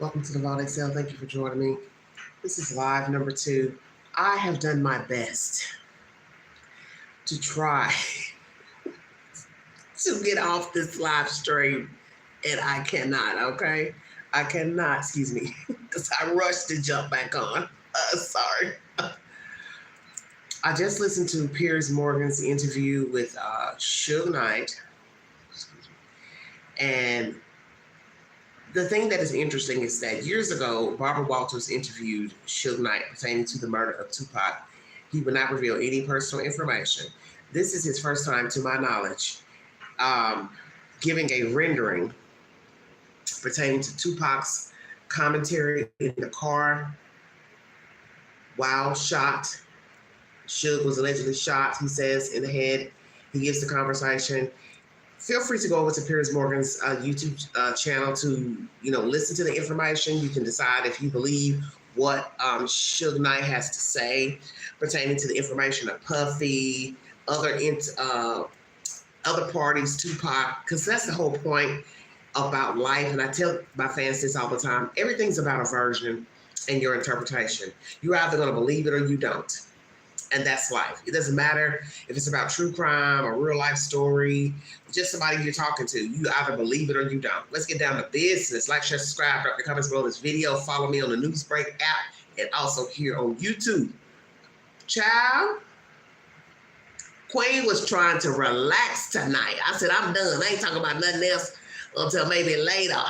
Welcome to the Vault Excel. Thank you for joining me. This is live number 2. I have done my best to try to get off this live stream, and I cannot, okay? I cannot, excuse me, because I rushed to jump back on. Sorry. I just listened to Piers Morgan's interview with Suge Knight, and the thing that is interesting is that years ago, Barbara Walters interviewed Suge Knight pertaining to the murder of Tupac. He would not reveal any personal information. This is his first time, to my knowledge, giving a rendering pertaining to Tupac's commentary in the car while shot. Suge was allegedly shot, he says, in the head. He gives the conversation. Feel free to go over to Piers Morgan's YouTube channel to, listen to the information. You can decide if you believe what Suge Knight has to say pertaining to the information of Puffy, other parties, Tupac, because that's the whole point about life. And I tell my fans this all the time. Everything's about a version and your interpretation. You're either going to believe it or you don't. And that's life. It doesn't matter if it's about true crime or real life story, just somebody you're talking to. You either believe it or you don't. Let's get down to business. Like, share, subscribe, drop the comments below this video. Follow me on the Newsbreak app and also here on YouTube. Child, Queen was trying to relax tonight. I said, I'm done. I ain't talking about nothing else until maybe later.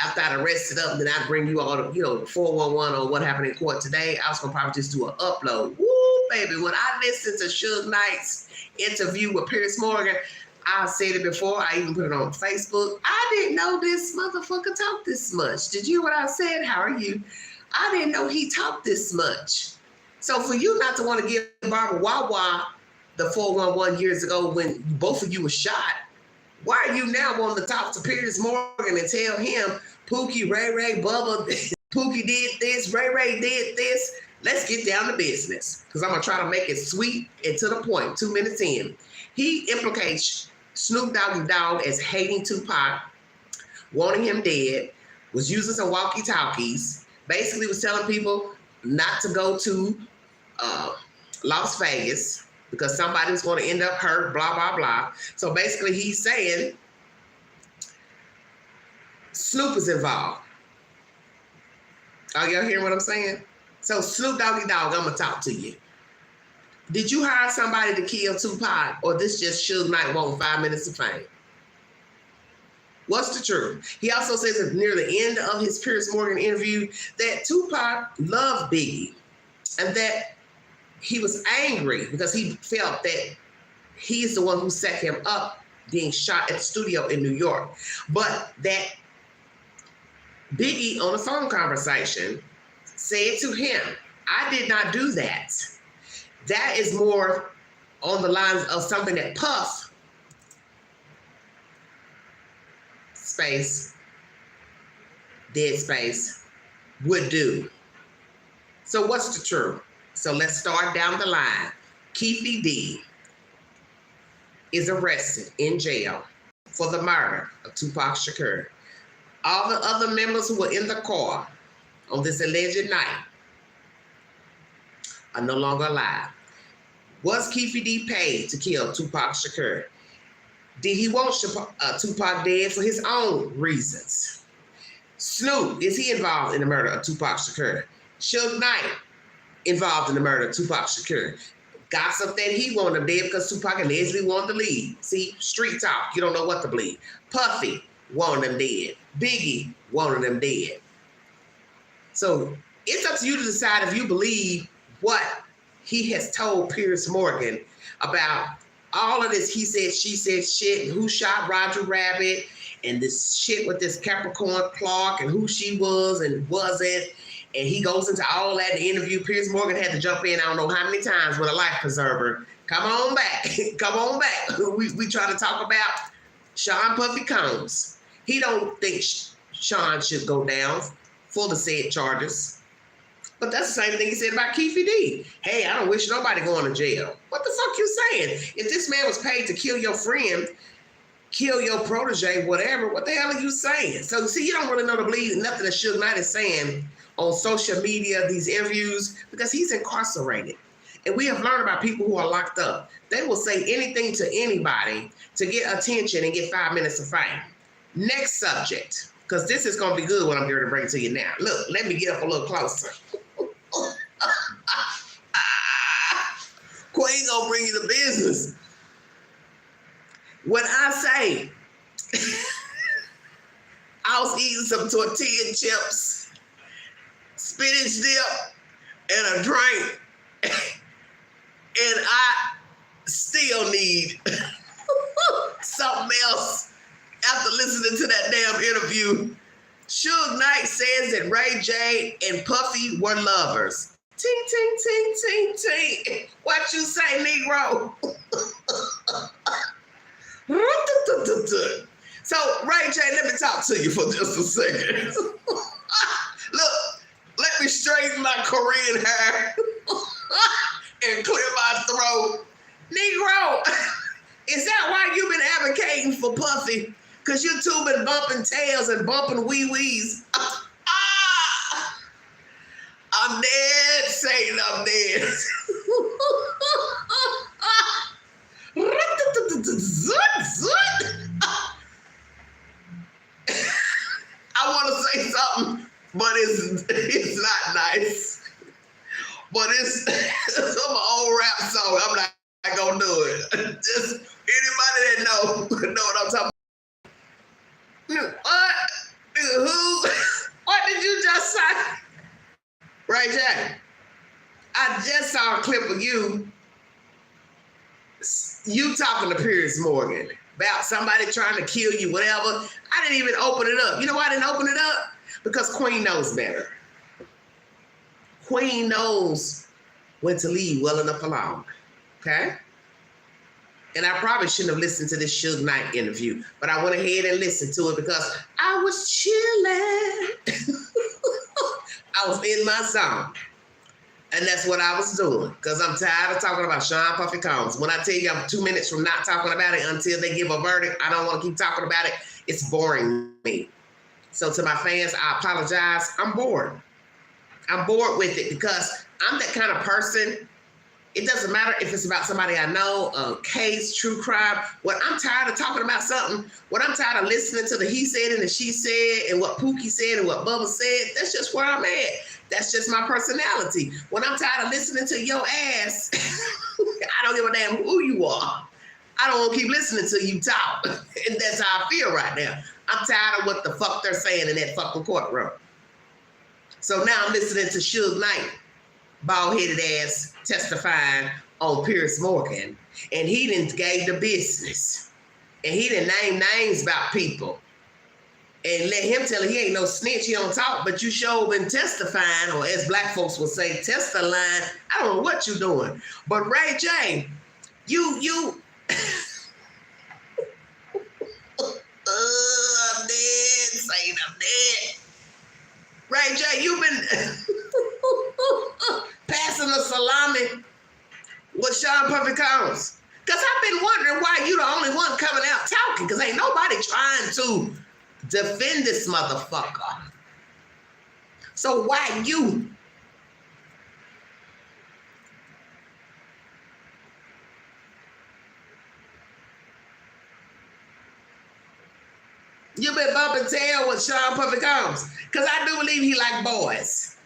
After I'd rested up, then I'd bring you all the, 411 on what happened in court today. I was going to probably just do an upload. Woo, baby. When I listened to Suge Knight's interview with Piers Morgan, I said it before. I even put it on Facebook. I didn't know this motherfucker talked this much. Did you hear what I said? How are you? I didn't know he talked this much. So for you not to want to give Barbara Wawa the 411 years ago when both of you were shot, why are you now wanting to talk to Piers Morgan and tell him Pookie, Ray, Bubba, Pookie did this, Ray did this? Let's get down to business, because I'm going to try to make it sweet and to the point. 2 minutes in. He implicates Snoop Dogg as hating Tupac, wanting him dead, was using some walkie-talkies, basically was telling people not to go to Las Vegas, because somebody's going to end up hurt, blah, blah, blah. So basically he's saying Snoop is involved. Are y'all hearing what I'm saying? So Snoop Doggy Dogg, I'm going to talk to you. Did you hire somebody to kill Tupac, or this just Suge Knight wanting 5 minutes of fame? What's the truth? He also says at near the end of his Piers Morgan interview that Tupac loved Biggie and that he was angry because he felt that he's the one who set him up being shot at the studio in New York. But that Biggie, on a phone conversation, said to him, I did not do that. That is more on the lines of something that Puff, space, dead space, would do. So what's the truth? So let's start down the line. Keefy D is arrested in jail for the murder of Tupac Shakur. All the other members who were in the car on this alleged night are no longer alive. Was Keefy D paid to kill Tupac Shakur? Did he want Tupac dead for his own reasons? Snoop, is he involved in the murder of Tupac Shakur? Suge Knight, involved in the murder of Tupac Shakur. Gossip that he wanted him dead because Tupac allegedly wanted to leave. See, street talk, you don't know what to believe. Puffy wanted him dead. Biggie wanted him dead. So it's up to you to decide if you believe what he has told Piers Morgan about all of this he said, she said shit, and who shot Roger Rabbit, and this shit with this Capricorn Clark, and who she was and wasn't. And he goes into all that in the interview. Piers Morgan had to jump in, I don't know how many times, with a life preserver. Come on back. Come on back. We try to talk about Sean Puffy Combs. He don't think Sean should go down for the said charges. But that's the same thing he said about Keefy D. Hey, I don't wish nobody going to jail. What the fuck you saying? If this man was paid to kill your friend, kill your protege, whatever. What the hell are you saying? So see, you don't really know the bleed nothing that Suge Knight is saying on social media, these interviews, because he's incarcerated. And we have learned about people who are locked up. They will say anything to anybody to get attention and get 5 minutes of fame. Next subject, because this is going to be good what I'm going to bring to you now. Look, let me get up a little closer. Queen gonna bring you the business. When I say I was eating some tortilla chips, spinach dip, and a drink, and I still need something else after listening to that damn interview. Suge Knight says that Ray J and Puffy were lovers. Ting, ting, ting, ting, ting. What you say, Negro? So, Ray J, let me talk to you for just a second. Look, let me straighten my Korean hair and clear my throat. Negro, is that why you've been advocating for Puffy? Because you two been bumping tails and bumping wee-wees. I'm dead, Satan, I'm dead. I want to say something, but it's not nice. But it's some old rap song. I'm not gonna do it. Just anybody that know what I'm talking about. What? Who? What did you just say? Ray J, I just saw a clip of you talking to Piers Morgan about somebody trying to kill you, whatever. I didn't even open it up. You know why I didn't open it up? Because Queen knows better. Queen knows when to leave well enough alone, okay? And I probably shouldn't have listened to this Suge Knight interview, but I went ahead and listened to it because I was chilling. I was in my zone. And that's what I was doing because I'm tired of talking about Sean Puffy Combs. When I tell you I'm 2 minutes from not talking about it until they give a verdict, I don't want to keep talking about it. It's boring me. So to my fans, I apologize. I'm bored. I'm bored with it because I'm that kind of person. It doesn't matter if it's about somebody I know, a case, true crime. When I'm tired of talking about something, when I'm tired of listening to the he said and the she said and what Pookie said and what Bubba said, that's just where I'm at. That's just my personality. When I'm tired of listening to your ass, I don't give a damn who you are. I don't want to keep listening to you talk. And that's how I feel right now. I'm tired of what the fuck they're saying in that fucking courtroom. So now I'm listening to Suge Knight, bald-headed ass, testifying on Piers Morgan. And he didn't gave the business. And he didn't name names about people. And let him tell it, he ain't no snitch, he don't talk, but you sure been testifying, or as black folks will say, testifying. I don't know what you doing. But Ray J, you I'm dead, saying I'm dead. Ray J, you've been passing the salami with Sean Puffy Combs. Because I've been wondering why you the only one coming out talking, because ain't nobody trying to defend this motherfucker. So why you? You been bumping tail with Sean Puffy Combs. Because I do believe he like boys.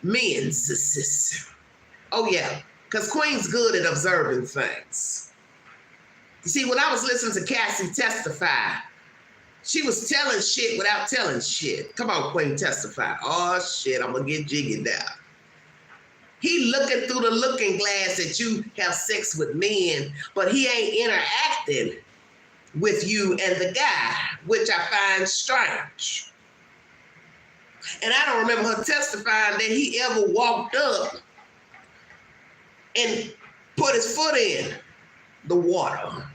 Men. Oh yeah. Because Queen's good at observing things. You see, when I was listening to Cassie testify, she was telling shit without telling shit. Come on, Queen, testify. Oh shit, I'm gonna get jiggy now. He looking through the looking glass that you have sex with men, but he ain't interacting with you and the guy, which I find strange. And I don't remember her testifying that he ever walked up and put his foot in the water,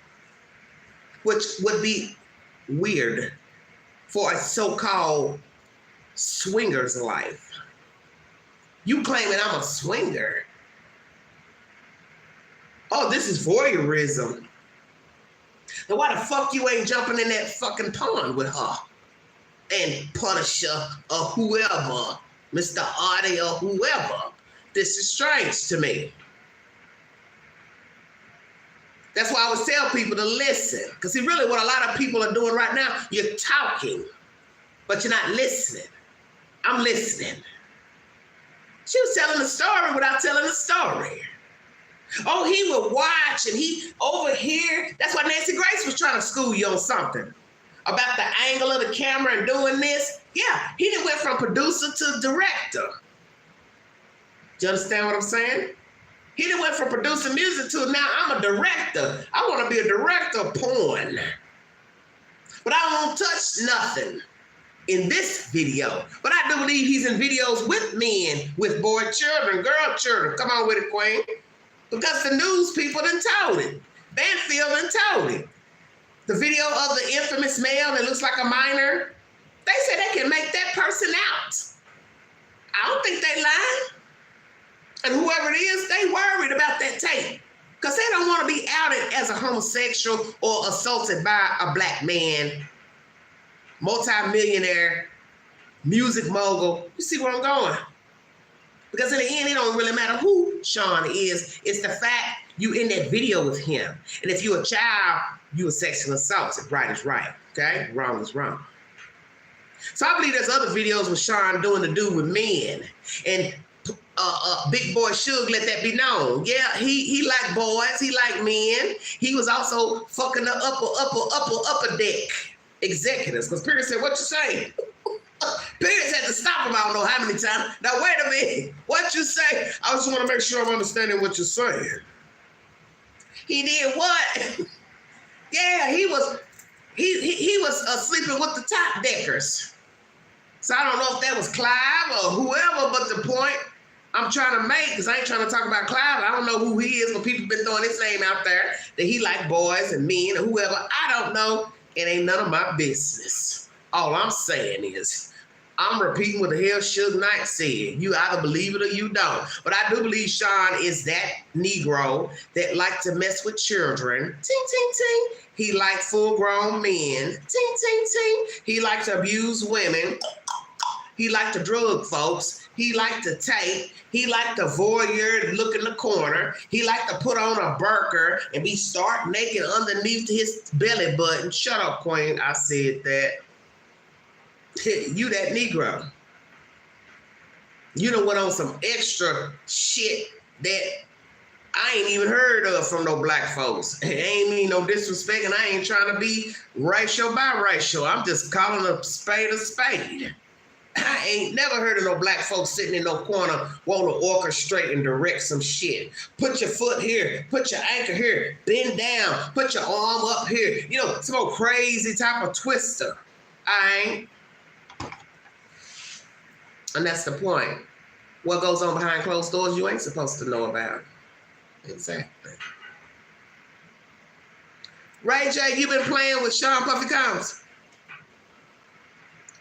which would be weird for a so-called swinger's life. You claiming I'm a swinger. Oh, this is voyeurism. Then why the fuck you ain't jumping in that fucking pond with her? And Punisher or whoever, Mr. Artie or whoever. This is strange to me. That's why I always tell people to listen. Because see, really what a lot of people are doing right now, you're talking, but you're not listening. I'm listening. She was telling a story without telling a story. Oh, he would watch and he over here. That's why Nancy Grace was trying to school you on something. About the angle of the camera and doing this. Yeah, he done went from producer to director. Do you understand what I'm saying? He done went from producing music to now I'm a director. I want to be a director of porn. But I won't touch nothing in this video. But I do believe he's in videos with men, with boy children, girl children. Come on with it, Queen. Because the news people done told it. Banfield done told it. The video of the infamous male that looks like a minor, they say they can make that person out. I don't think they lying. And whoever it is, they worried about that tape. Because they don't want to be outed as a homosexual or assaulted by a black man, multi-millionaire, music mogul. You see where I'm going? Because in the end, it don't really matter who Sean is. It's the fact you in that video with him. And if you're a child, you were sexually assaulted. Right is right, okay? Wrong is wrong. So I believe there's other videos with Sean doing the do with men. And Big Boy Suge let that be known. Yeah, he liked boys, he liked men. He was also fucking the upper deck executives. Because Pierce said, what you saying? Pierce had to stop him, I don't know how many times. Now wait a minute, what you say? I just want to make sure I'm understanding what you're saying. He did what? Yeah, he was sleeping with the top deckers. So I don't know if that was Clive or whoever, but the point I'm trying to make, because I ain't trying to talk about Clive. I don't know who he is, but people been throwing his name out there that he like boys and men or whoever. I don't know. It ain't none of my business. All I'm saying is, I'm repeating what the hell Suge Knight said. You either believe it or you don't. But I do believe Sean is that Negro that like to mess with children. Ting, ting, ting. He like full-grown men. Ting, ting, ting. He like to abuse women. He like to drug folks. He like to take. He like to voyeur, look in the corner. He like to put on a burqa and be stark naked underneath his belly button. Shut up, Queen. I said that. You that Negro. You done went on some extra shit that I ain't even heard of from no black folks. It ain't mean no disrespect, and I ain't trying to be racial biracial. I'm just calling a spade a spade. I ain't never heard of no black folks sitting in no corner wanting to orchestrate and direct some shit. Put your foot here, put your ankle here, bend down, put your arm up here. You know, some old crazy type of twister. I ain't. And that's the point. What goes on behind closed doors, you ain't supposed to know about. Exactly. Ray J, you been playing with Sean Puffy Combs?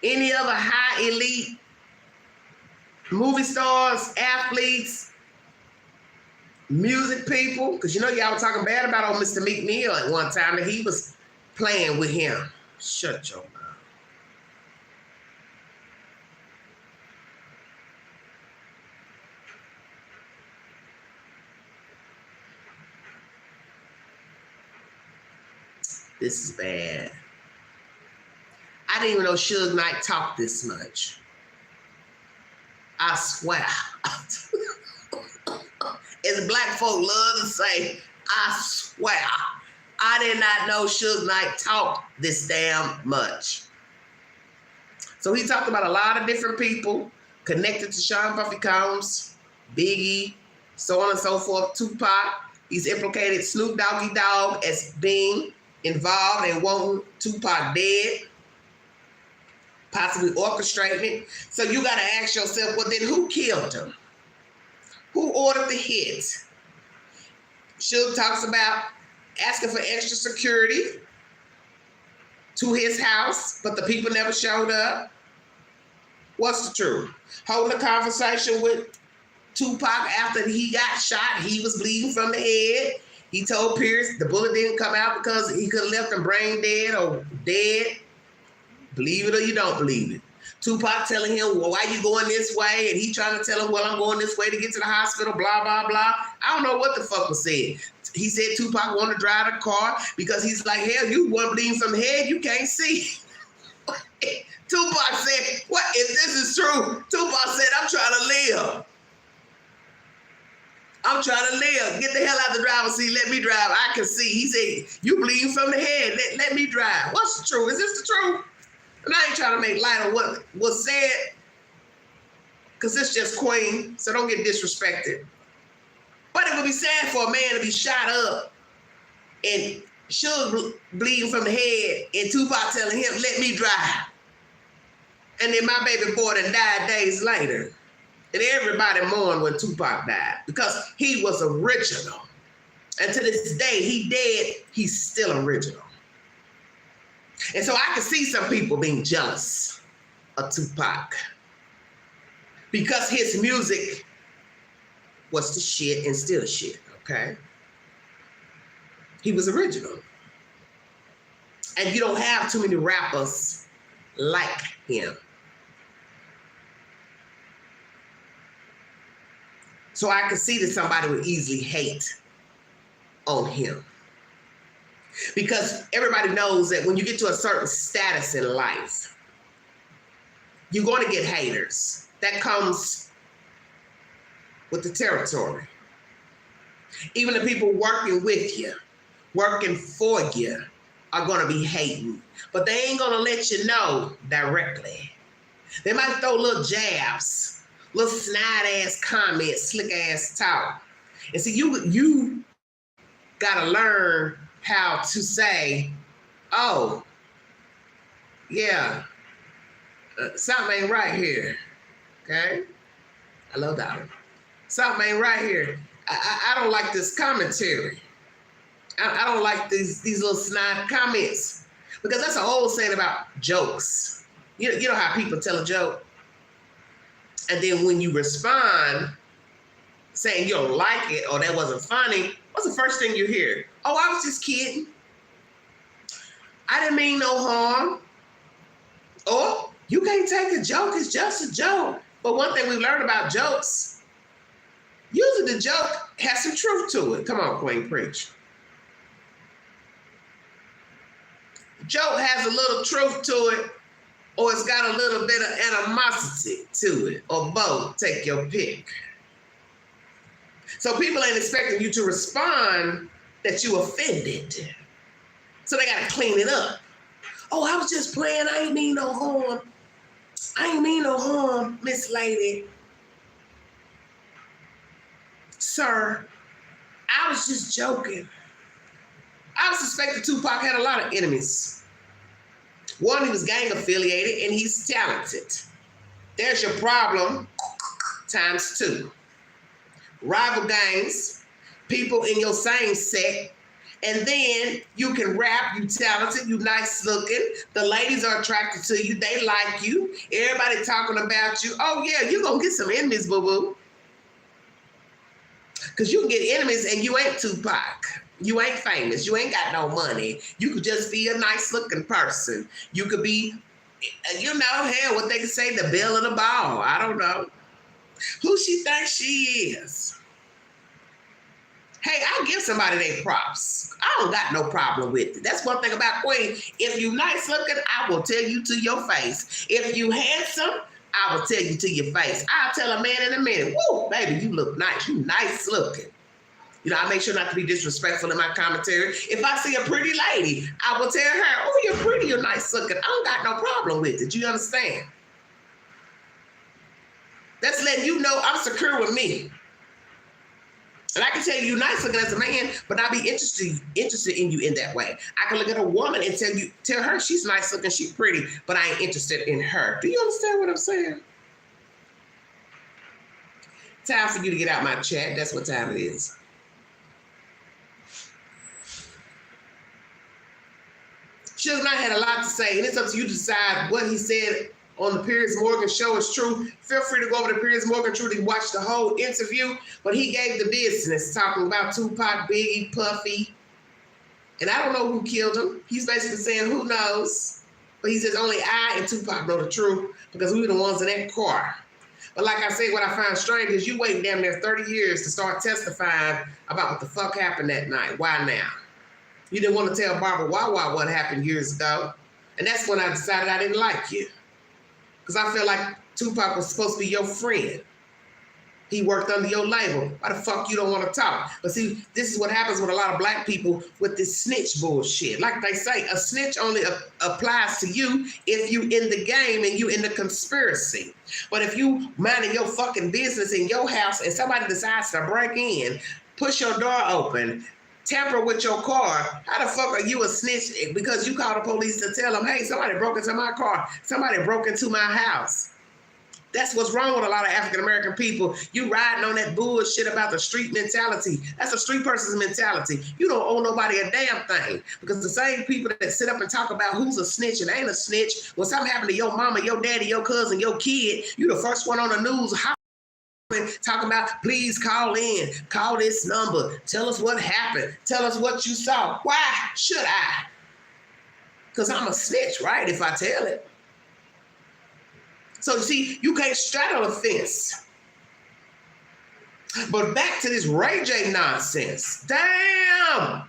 Any other high elite movie stars, athletes, music people? Because you know y'all were talking bad about old Mr. Meek Mill at one time that he was playing with him. Shut your mouth. This is bad. I didn't even know Suge Knight talked this much. I swear. As black folk love to say, I swear. I did not know Suge Knight talked this damn much. So he talked about a lot of different people connected to Sean Puffy Combs, Biggie, so on and so forth, Tupac. He's implicated Snoop Doggy Dogg as being involved in wanting Tupac dead, possibly orchestrating it. So you got to ask yourself, well, then who killed him? Who ordered the hit? Suge talks about asking for extra security to his house, but the people never showed up. What's the truth? Holding a conversation with Tupac after he got shot, he was bleeding from the head. He told Pierce the bullet didn't come out because he could have left him brain dead or dead. Believe it or you don't believe it. Tupac telling him, well, why you going this way? And he trying to tell him, well, I'm going this way to get to the hospital, blah, blah, blah. I don't know what the fuck was said. He said Tupac wanted to drive the car because he's like, hell, you one bleeding from the head, you can't see. Tupac said, what if this is true? Tupac said, I'm trying to live. I'm trying to live. Get the hell out the driver's seat. Let me drive. I can see. He said, you bleeding from the head. Let me drive. What's the truth? Is this the truth? And I ain't trying to make light of what was said, because it's just Queen, so don't get disrespected. But it would be sad for a man to be shot up and Suge bleeding from the head and Tupac telling him, let me drive. And then my baby boy done died days later. And everybody mourned when Tupac died because he was original. And to this day, he dead, he's still original. And so I can see some people being jealous of Tupac because his music was the shit and still the shit, okay? He was original. And you don't have too many rappers like him. So I could see that somebody would easily hate on him. Because everybody knows that when you get to a certain status in life, you're going to get haters. That comes with the territory. Even the people working with you, working for you, are going to be hating. But they ain't going to let you know directly. They might throw little jabs, little snide-ass comments, slick-ass talk. And see, you got to learn how to say, oh, yeah, something ain't right here, okay? I love that one. Something ain't right here. I don't like this commentary. I don't like these little snide comments, because that's an old saying about jokes. You know how people tell a joke, and then when you respond saying you don't like it or that wasn't funny, what's the first thing you hear? Oh, I was just kidding. I didn't mean no harm. Or you can't take a joke, it's just a joke. But one thing we've learned about jokes, usually the joke has some truth to it. Come on, Queen, preach. Joke has a little truth to it, or it's got a little bit of animosity to it, or both. Take your pick. So people ain't expecting you to respond that you offended. So they got to clean it up. Oh, I was just playing. I ain't mean no harm. I ain't mean no harm, Miss Lady. Sir, I was just joking. I suspect that Tupac had a lot of enemies. One, he was gang affiliated and he's talented. There's your problem times two. Rival gangs, people in your same set, and then you can rap, you talented, you nice looking, the ladies are attracted to you, they like you, everybody talking about you. Oh yeah, you're gonna get some enemies, boo-boo. Because you can get enemies and you ain't Tupac. You ain't famous, you ain't got no money. You could just be a nice looking person. You could be, you know, hell, what they could say, the belle of the ball. I don't know. Who she thinks she is. Hey, I'll give somebody their props. I don't got no problem with it. That's one thing about Queen. If you nice looking, I will tell you to your face. If you handsome, I will tell you to your face. I'll tell a man in a minute, woo, baby, you look nice. You nice looking. You know, I make sure not to be disrespectful in my commentary. If I see a pretty lady, I will tell her, oh, you're pretty, you're nice looking. I don't got no problem with it. You understand? That's letting you know I'm secure with me. And I can tell you nice looking as a man, but I'll be interested in you in that way. I can look at a woman and tell her she's nice looking, she's pretty, but I ain't interested in her. Do you understand what I'm saying? Time for you to get out my chat. That's what time it is. Suge Knight had a lot to say, and it's up to you to decide what he said on the Piers Morgan show is true. Feel free to go over to Piers Morgan Truth and watch the whole interview. But he gave the business talking about Tupac, Biggie, Puffy. And I don't know who killed him. He's basically saying, who knows? But he says only I and Tupac know the truth because we were the ones in that car. But like I said, what I find strange is you waiting damn near 30 years to start testifying about what the fuck happened that night. Why now? You didn't want to tell Barbara Wawa what happened years ago. And that's when I decided I didn't like you. Because I feel like Tupac was supposed to be your friend. He worked under your label. Why the fuck you don't want to talk? But see, this is what happens with a lot of black people with this snitch bullshit. Like they say, a snitch only applies to you if you in the game and you in the conspiracy. But if you minding your fucking business in your house and somebody decides to break in, push your door open, tamper with your car, how the fuck are you a snitch because you called the police to tell them, hey, somebody broke into my car, somebody broke into my house? That's what's wrong with a lot of African-American people. You riding on that bullshit about the street mentality. That's a street person's mentality. You don't owe nobody a damn thing. Because the same people that sit up and talk about who's a snitch and ain't a snitch, when something happened to your mama, your daddy, your cousin, your kid, you the first one on the news talking about, please call in, call this number, tell us what happened, tell us what you saw. Why should I? Because I'm a snitch, right, if I tell it. So you see, you can't straddle a fence. But back to this Ray J nonsense. Damn!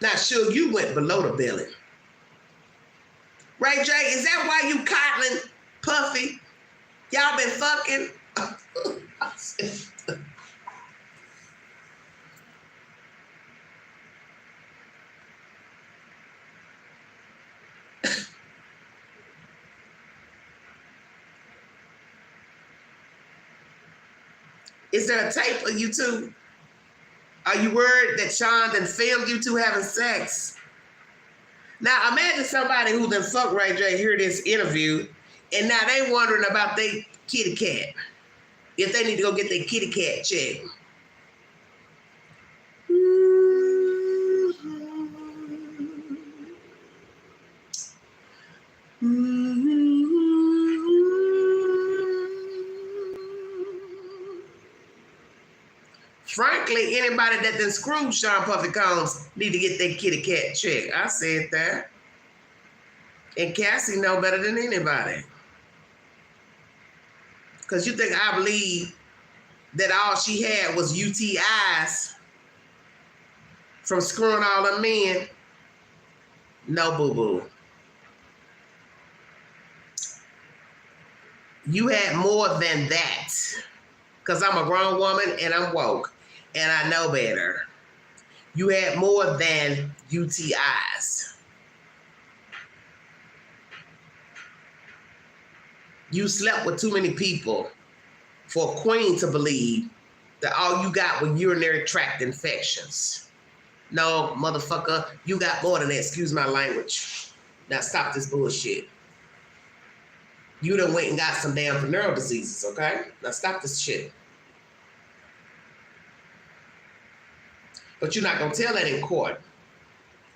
Now, Suge, you went below the belly. Ray J, is that why you coddling Puffy? Y'all been fucking? Is there a tape of you two? Are you worried that Sean done filmed you two having sex? Now imagine somebody who done fucked Ray J hear this interview and now they wondering about their kitty cat. If they need to go get their kitty cat checked. Frankly, anybody that done screwed Sean Puffy Combs need to get their kitty cat checked. I said that. And Cassie know better than anybody. Because you think I believe that all she had was UTIs from screwing all them men? No, boo-boo. You had more than that. Because I'm a grown woman and I'm woke. And I know better. You had more than UTIs. You slept with too many people for a queen to believe that all you got were urinary tract infections. No, motherfucker, you got more than that. Excuse my language. Now stop this bullshit. You done went and got some damn venereal diseases, okay? Now stop this shit. But you're not going to tell that in court.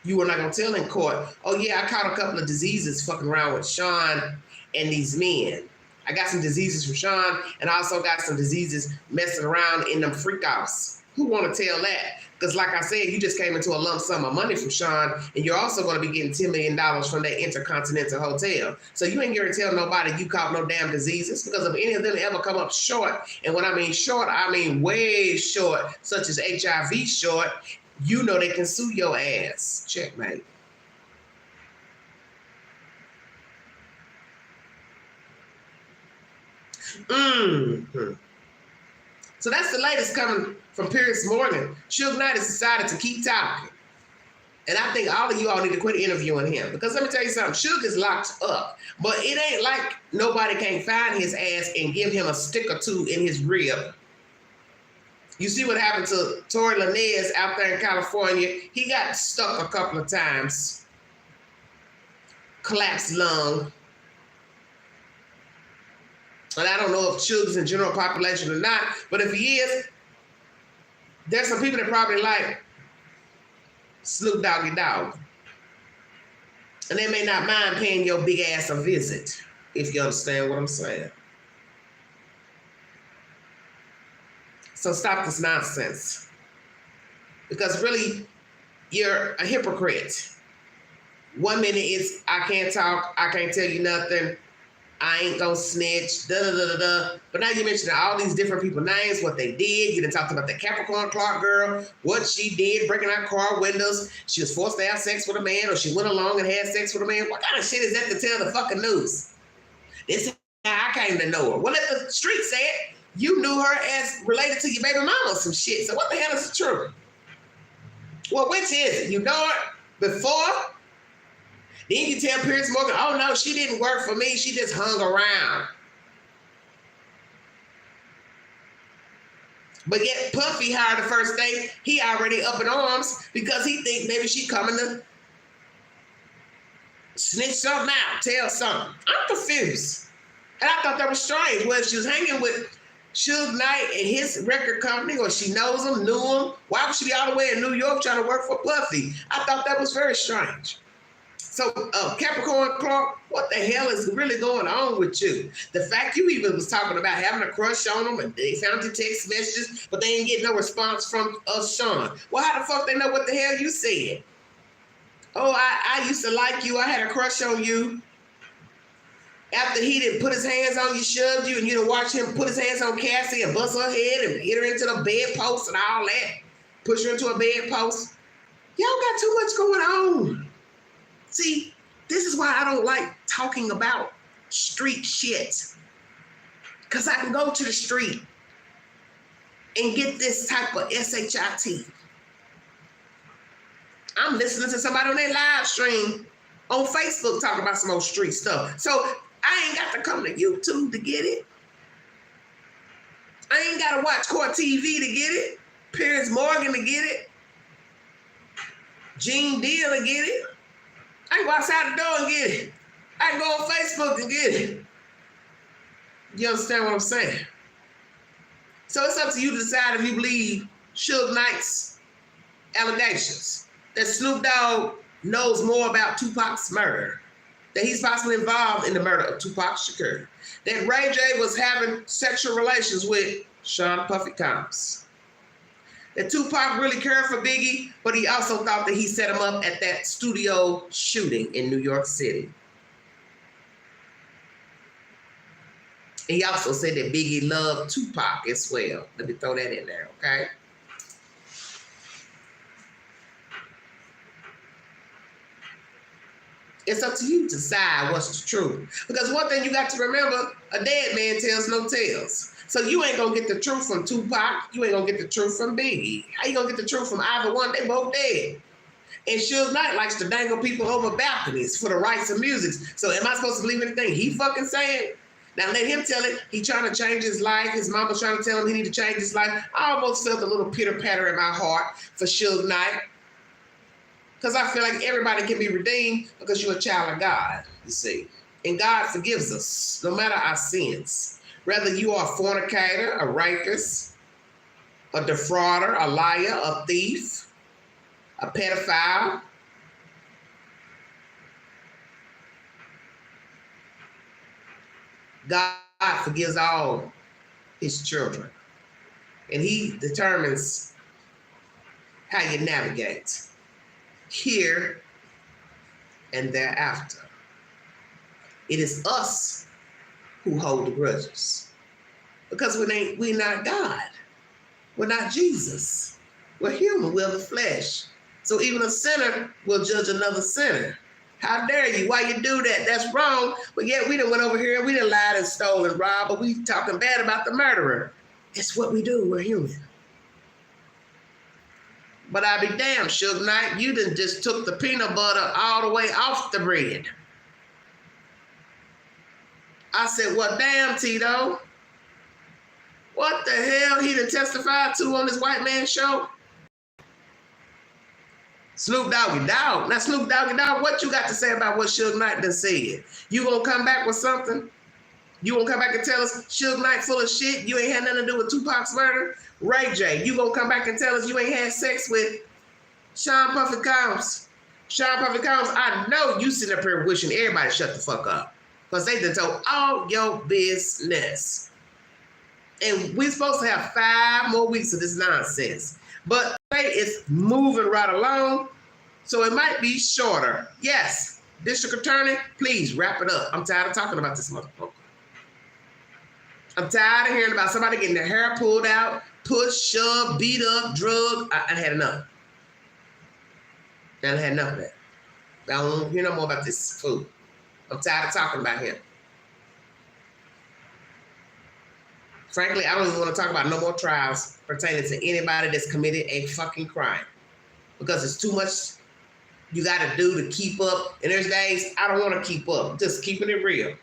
You were not going to tell in court, oh yeah, I caught a couple of diseases fucking around with Sean and these men. I got some diseases from Sean and I also got some diseases messing around in them freak-offs. Who want to tell that? Because like I said, you just came into a lump sum of money from Sean and you're also going to be getting $10 million from that Intercontinental Hotel. So you ain't going to tell nobody you caught no damn diseases because if any of them ever come up short, and when I mean short, I mean way short, such as HIV short, you know they can sue your ass. Checkmate. So that's the latest coming from Piers Morgan. Suge Knight has decided to keep talking. And I think all of you all need to quit interviewing him. Because let me tell you something, Suge is locked up. But it ain't like nobody can find his ass and give him a stick or two in his rib. You see what happened to Tory Lanez out there in California? He got stuck a couple of times. Collapsed lung. And I don't know if Suge's in general population or not, but if he is, there's some people that probably like Snoop Doggy Dogg. And they may not mind paying your big ass a visit, if you understand what I'm saying. So stop this nonsense. Because really, you're a hypocrite. 1 minute is, I can't talk, I can't tell you nothing, I ain't gonna snitch, da-da-da-da-da. But now you mentioned all these different people names, what they did. You done talked about the Capricorn Clark girl, what she did, breaking out car windows. She was forced to have sex with a man, or she went along and had sex with a man. What kind of shit is that to tell the fucking news? This is how I came to know her. Well, let the street say it. You knew her as related to your baby mama or some shit. So what the hell is the truth? Well, which is it? You know her before? Then you tell Piers Morgan, oh no, she didn't work for me. She just hung around. But yet Puffy hired the first day. He already up in arms because he think maybe she coming to snitch something out, tell something. I'm confused. And I thought that was strange. Whether she was hanging with Suge Knight and his record company, or she knows him, knew him. Why would she be all the way in New York trying to work for Puffy? I thought that was very strange. So Capricorn Clark, what the hell is really going on with you? The fact you even was talking about having a crush on them, and they found your text messages, but they didn't get no response from Sean. Well, how the fuck they know what the hell you said? Oh, I used to like you. I had a crush on you. After he didn't put his hands on you, shoved you, and you didn't watch him put his hands on Cassie and bust her head and hit her into the bedpost and all that. Push her into a bedpost. Y'all got too much going on. See, this is why I don't like talking about street shit. Because I can go to the street and get this type of SHIT. I'm listening to somebody on their live stream on Facebook talking about some old street stuff. So I ain't got to come to YouTube to get it. I ain't got to watch Court TV to get it. Piers Morgan to get it. Gene Deal to get it. I can go outside the door and get it. I can go on Facebook and get it. You understand what I'm saying? So it's up to you to decide if you believe Suge Knight's allegations, that Snoop Dogg knows more about Tupac's murder, that he's possibly involved in the murder of Tupac Shakur, that Ray J was having sexual relations with Sean Puffy Combs, that Tupac really cared for Biggie, but he also thought that he set him up at that studio shooting in New York City. He also said that Biggie loved Tupac as well. Let me throw that in there, okay? It's up to you to decide what's the truth. Because one thing you got to remember, a dead man tells no tales. So you ain't gonna get the truth from Tupac. You ain't gonna get the truth from Biggie. How you gonna get the truth from either one? They both dead. And Suge Knight likes to dangle people over balconies for the rights of music. So am I supposed to believe anything he fucking saying? Now let him tell it. He trying to change his life. His mama's trying to tell him he need to change his life. I almost felt a little pitter-patter in my heart for Suge Knight. Because I feel like everybody can be redeemed because you're a child of God, you see. And God forgives us, no matter our sins. Whether you are a fornicator, a rapist, a defrauder, a liar, a thief, a pedophile. God forgives all his children. And he determines how you navigate here and thereafter. It is us who hold the grudges. Because we're not God. We're not Jesus. We're human. We're the flesh. So even a sinner will judge another sinner. How dare you? Why you do that? That's wrong. But yet we done went over here and we done lied and stole and robbed, but we talking bad about the murderer. It's what we do. We're human. But I be damned, Suge Knight, you done just took the peanut butter all the way off the bread. I said, well, damn, Tito. What the hell he done testified to on this white man show? Snoop Doggy Dogg. Now, Snoop Doggy Dogg, what you got to say about what Suge Knight done said? You gonna come back with something? You gonna come back and tell us Suge Knight full of shit? You ain't had nothing to do with Tupac's murder? Ray J, you gonna come back and tell us you ain't had sex with Sean Puffy Combs? Sean Puffy Combs, I know you sitting up here wishing everybody shut the fuck up. Because they done told all your business. And we're supposed to have 5 more weeks of this nonsense. But it's moving right along, so it might be shorter. Yes, District Attorney, please wrap it up. I'm tired of talking about this motherfucker. I'm tired of hearing about somebody getting their hair pulled out, pushed, shoved, beat up, drugged. I had enough. I had enough of that. I don't hear no more about this fool. I'm tired of talking about him. Frankly, I don't even want to talk about no more trials pertaining to anybody that's committed a fucking crime. Because it's too much you got to do to keep up. And there's days I don't want to keep up. Just keeping it real.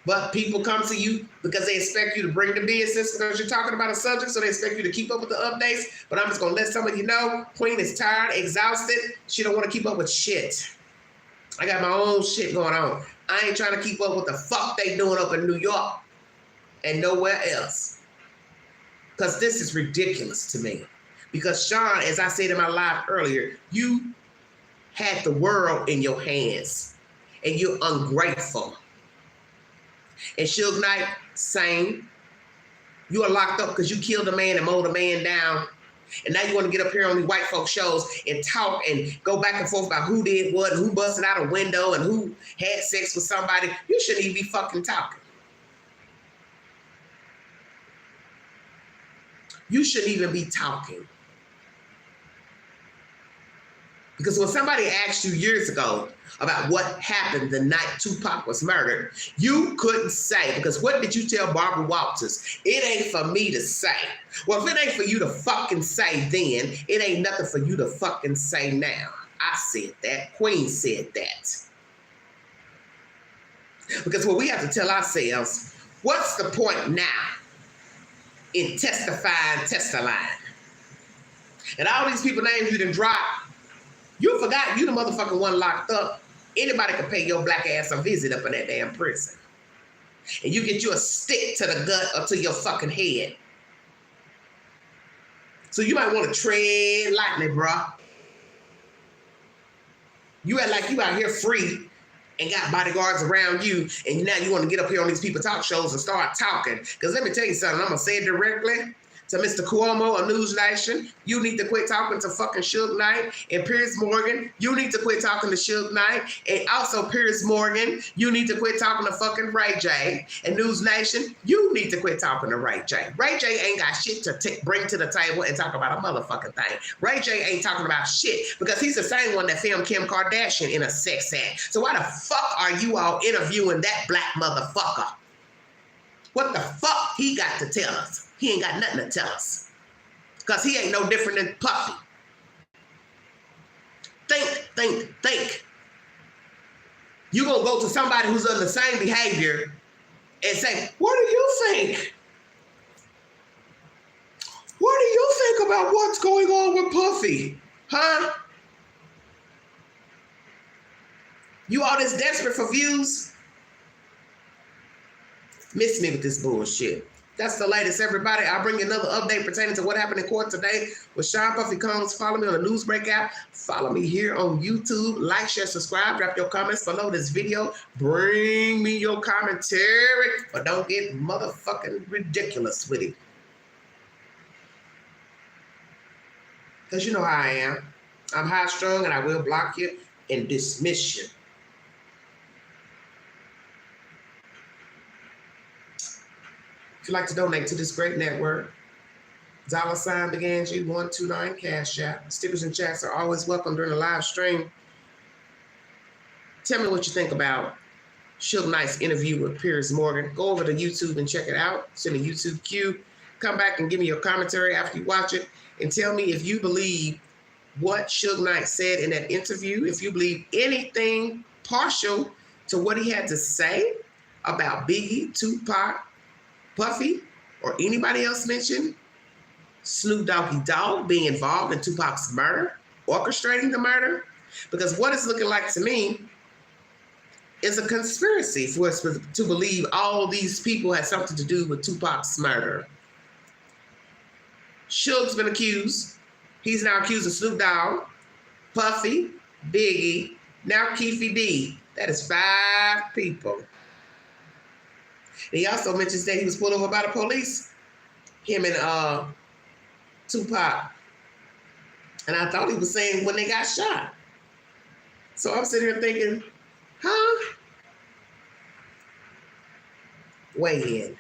But people come to you because they expect you to bring the business because you're talking about a subject, so they expect you to keep up with the updates. But I'm just going to let some of you know, Queen is tired, exhausted. She don't want to keep up with shit. I got my own shit going on. I ain't trying to keep up with the fuck they doing up in New York and nowhere else. Because this is ridiculous to me. Because Sean, as I said in my live earlier, you had the world in your hands and you're ungrateful. And Suge Knight, same. You are locked up because you killed a man and mowed a man down. And now you want to get up here on these white folk shows and talk and go back and forth about who did what, and who busted out a window, and who had sex with somebody. You shouldn't even be fucking talking. You shouldn't even be talking. Because when somebody asked you years ago about what happened the night Tupac was murdered, you couldn't say, because what did you tell Barbara Walters? It ain't for me to say. Well, if it ain't for you to fucking say then, it ain't nothing for you to fucking say now. I said that. Queen said that. Because what we have to tell ourselves, what's the point now in testifying? And all these people names you done dropped, you forgot you the motherfucking one locked up. Anybody can pay your black ass a visit up in that damn prison. And you get you a stick to the gut or to your fucking head. So you might want to tread lightly, bro. You act like you out here free and got bodyguards around you, and now you want to get up here on these people talk shows and start talking. Because let me tell you something, I'm going to say it directly to Mr. Cuomo of News Nation. You need to quit talking to fucking Suge Knight. And Piers Morgan, you need to quit talking to Suge Knight. And also Piers Morgan, you need to quit talking to fucking Ray J. And News Nation, you need to quit talking to Ray J. Ray J ain't got shit to bring to the table and talk about a motherfucking thing. Ray J ain't talking about shit because he's the same one that filmed Kim Kardashian in a sex act. So why the fuck are you all interviewing that black motherfucker? What the fuck he got to tell us? He ain't got nothing to tell us. Because he ain't no different than Puffy. Think. You gonna go to somebody who's on the same behavior and say, what do you think? What do you think about what's going on with Puffy? Huh? You all this desperate for views? Miss me with this bullshit. That's the latest, everybody. I'll bring you another update pertaining to what happened in court today with Sean Puffy Combs. Follow me on the Newsbreak app. Follow me here on YouTube. Like, share, subscribe. Drop your comments below this video. Bring me your commentary, but don't get motherfucking ridiculous with it. Because you know how I am. I'm high strung and I will block you and dismiss you. If you'd like to donate to this great network, $BeganG129 Cash App. Stickers and chats are always welcome during the live stream. Tell me what you think about Suge Knight's interview with Piers Morgan. Go over to YouTube and check it out. It's in the YouTube queue. Come back and give me your commentary after you watch it. And tell me if you believe what Suge Knight said in that interview, if you believe anything partial to what he had to say about Biggie, Tupac, Puffy, or anybody else mentioned Snoop Doggy Dogg being involved in Tupac's murder, orchestrating the murder. Because what it's looking like to me is a conspiracy for us to believe all these people had something to do with Tupac's murder. Suge's been accused. He's now accused of Snoop Dogg, Puffy, Biggie, now Keefy D. That is 5 people. And he also mentions that he was pulled over by the police. Him and Tupac. And I thought he was saying when they got shot. So I'm sitting here thinking, huh? Weigh in.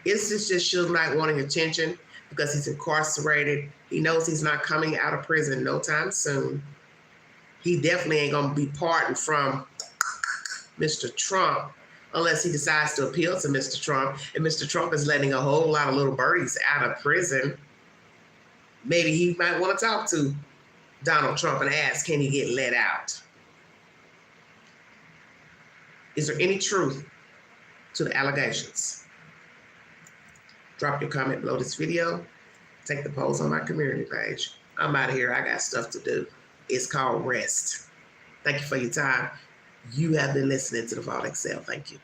Is this just Suge Knight wanting attention because he's incarcerated? He knows he's not coming out of prison no time soon. He definitely ain't gonna be pardoned from Mr. Trump unless he decides to appeal to Mr. Trump. And Mr. Trump is letting a whole lot of little birdies out of prison. Maybe he might want to talk to Donald Trump and ask, can he get let out? Is there any truth to the allegations? Drop your comment below this video. Take the polls on my community page. I'm out of here. I got stuff to do. It's called rest. Thank you for your time. You have been listening to The Vault Excel. Thank you.